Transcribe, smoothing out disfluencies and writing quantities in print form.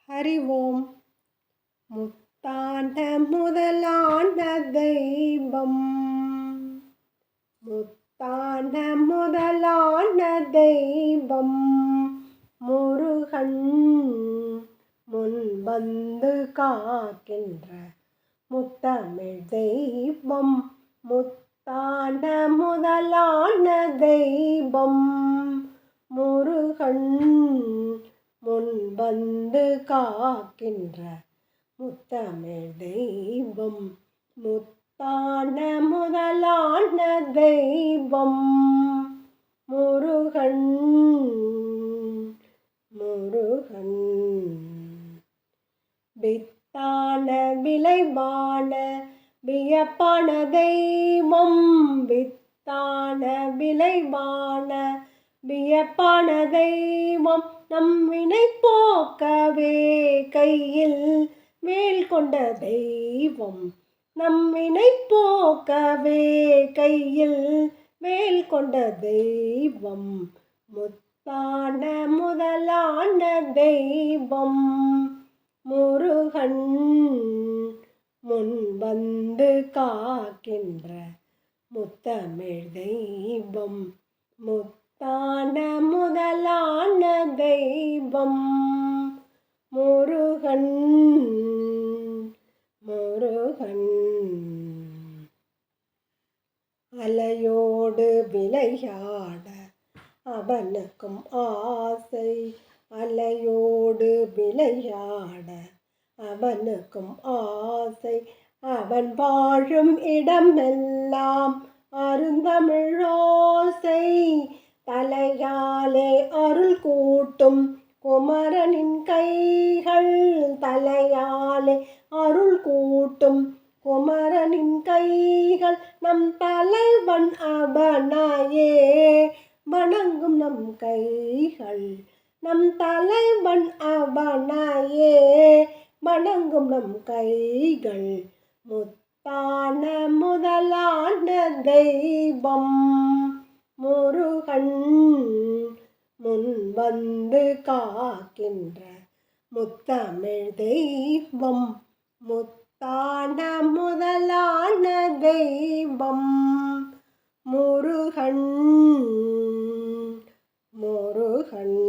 அறிவோம். முத்தான முதலான தெய்வம், முத்தான முதலான தெய்வம் முருகன் முன் வந்து காக்கின்ற முத்தமிழ் தெய்வம். முத்தான முதலான தெய்வம் முருகன் முன் வந்து காக்கின்ற முத்தமிழ் தெய்வம். முத்தான முதலான தெய்வம் முருகன் முருகன். வித்தான விளைவான வியப்பான தெய்வம், வித்தான விளைவான வியப்பான தெய்வம் நம் வினை போக்கவே கையில் வேல் கொண்ட தெய்வம். நம் வினை போக்கவே கையில் வேல் கொண்ட தெய்வம். முத்தான முதலான தெய்வம் முருகன் முன் வந்து காக்கின்ற முத்தமிழ் தெய்வம். முத்தான முதலான தெய்வம் முருகன் முருகன். அலையோடு விளையாட அவனுக்கும் ஆசை, அலையோடு விளையாட அவனுக்கும் ஆசை. அவன் வாழும் இடமெல்லாம் அருந்தமிழோசை, தலையாலே அருள் கூட்டும் குமரனின் கைகள், தலையாலே அருள் கூட்டும் குமரனின் கைகள். நம் தலைவன் அவனையே வணங்கும் நம் கைகள், நம் தலைவன் அவனையே வணங்கும் நம் கைகள். முத்தான முதலான தெய்வம் முருகன் முன் வந்து காக்கின்ற முத்தமிழ் தெய்வம். முத்தான முதலான தெய்வம் முருகன் முருகன்.